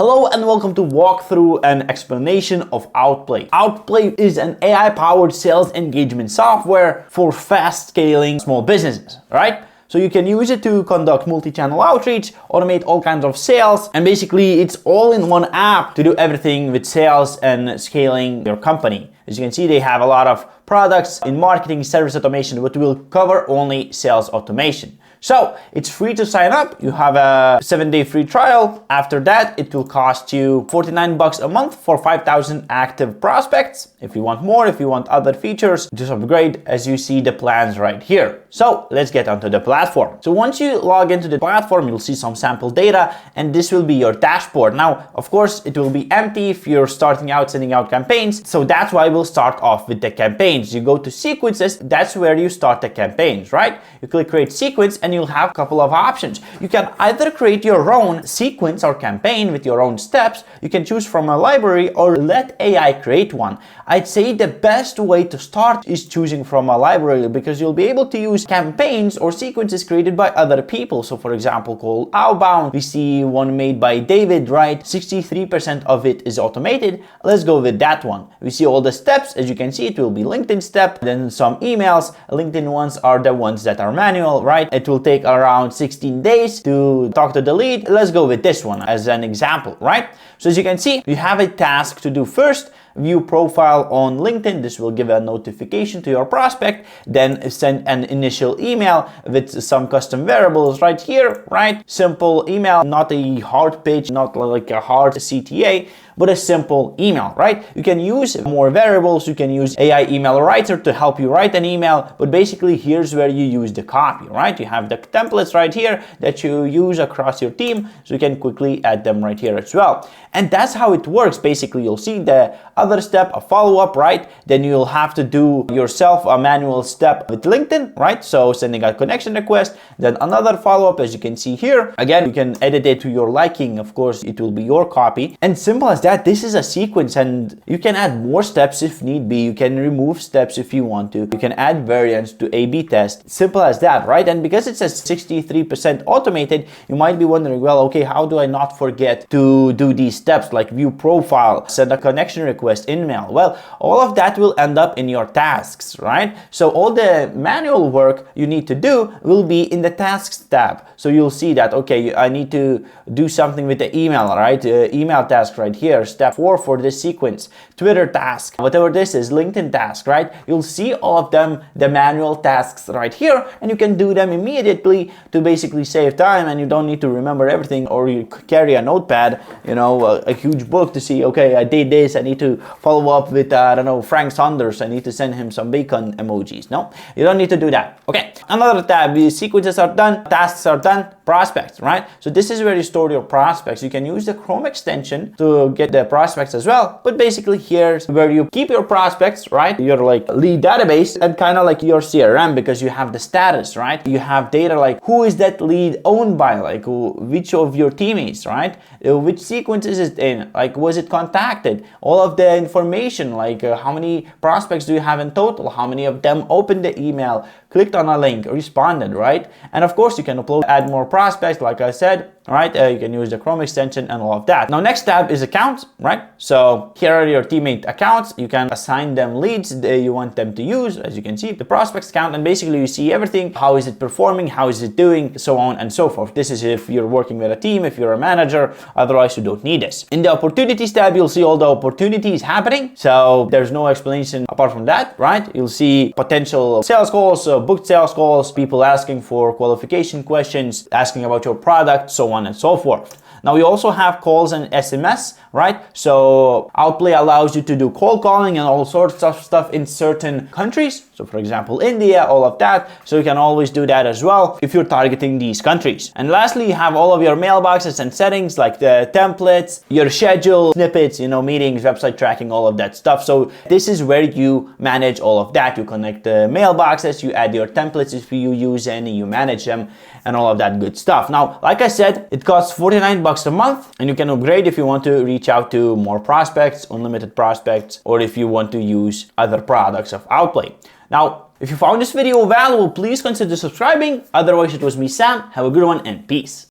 Hello and welcome to walkthrough and explanation of Outplay. Outplay is an AI-powered sales engagement software for fast scaling small businesses, right? So you can use it to conduct multi-channel outreach, automate all kinds of sales, and basically it's all in one app to do everything with sales and scaling your company. As you can see, they have a lot of products in marketing, service automation, but we'll cover only sales automation. So it's free to sign up. You have a 7-day free trial. After that, it will cost you $49 a month for 5,000 active prospects. If you want more, if you want other features, just upgrade as you see the plans right here. So let's get onto the platform. So once you log into the platform, you'll see some sample data and this will be your dashboard. Now, of course, it will be empty if you're starting out sending out campaigns. So that's why we'll start off with the campaigns. You go to sequences, that's where you start the campaigns, right? You click create sequence and you'll have a couple of options. You can either create your own sequence or campaign with your own steps. You can choose from a library or let AI create one. I'd say the best way to start is choosing from a library because you'll be able to use campaigns or sequences created by other people. So for example, called Outbound, we see one made by David, right? 63% of it is automated. Let's go with that one. We see all the steps. As you can see, it will be LinkedIn step, then some emails. LinkedIn ones are the ones that are manual, right? It will take around 16 days to talk to the lead. Let's go with this one as an example, right? So as you can see, you have a task to do first. View profile on LinkedIn. This will give a notification to your prospect, then send an initial email with some custom variables right here, right? Simple email, not a hard pitch, not like a hard CTA, but a simple email, right? You can use more variables. You can use AI email writer to help you write an email, but basically here's where you use the copy, right? You have the templates right here that you use across your team, so you can quickly add them right here as well. And that's how it works. Basically, you'll see the other step, a follow-up, right? Then you'll have to do yourself a manual step with LinkedIn, right? So sending a connection request, then another follow-up, as you can see here. Again, you can edit it to your liking. Of course, it will be your copy. And simple as that, this is a sequence and you can add more steps if need be. You can remove steps if you want to. You can add variants to A/B test. Simple as that, right? And because it says 63% automated, you might be wondering, well, okay, how do I not forget to do these steps like view profile, send a connection request, email? Well, all of that will end up in your tasks, right? So all the manual work you need to do will be in the tasks tab. So you'll see that, okay, I need to do something with the email, right? Email task right here, step 4 for this sequence, Twitter task, whatever this is, LinkedIn task, right? You'll see all of them, the manual tasks right here, and you can do them immediately to basically save time, and you don't need to remember everything or you carry a notepad, you know, a huge book to see, okay, I did this, I need to follow up with, I don't know, Frank Saunders, I need to send him some bacon emojis. No, you don't need to do that. Okay, another tab, the sequences are done, tasks are done, prospects, right? So this is where you store your prospects. You can use the Chrome extension to get the prospects as well, but basically here's where you keep your prospects, right? Your like lead database and kind of like your CRM because you have the status, right? You have data like who is that lead owned by, like which of your teammates, right? Which sequence is it in, like was it contacted, all of the information, like how many prospects do you have in total, how many of them opened the email, clicked on a link, responded, right? And of course you can upload, add more prospects, like I said, right? You can use the Chrome extension and all of that. Now next tab is accounts, right? So here are your teammate accounts. You can assign them leads that you want them to use. As you can see, the prospects count, and basically you see everything. How is it performing? How is it doing? So on and so forth. This is if you're working with a team, if you're a manager, otherwise you don't need this. In the opportunities tab, you'll see all the opportunities happening. So there's no explanation apart from that, right? You'll see potential sales calls, booked sales calls, people asking for qualification questions, asking about your product, so on and so forth. Now we also have calls and SMS, right? So Outplay allows you to do cold calling and all sorts of stuff in certain countries. So for example, India, all of that. So you can always do that as well if you're targeting these countries. And lastly, you have all of your mailboxes and settings like the templates, your schedule, snippets, you know, meetings, website tracking, all of that stuff. So this is where you manage all of that. You connect the mailboxes, you add your templates if you use any, you manage them and all of that good stuff. Now, like I said, it costs $49 a month and you can upgrade if you want to reach out to more prospects, unlimited prospects, or if you want to use other products of Outplay. Now, if you found this video valuable, please consider subscribing. Otherwise, it was me, Sam. Have a good one and peace.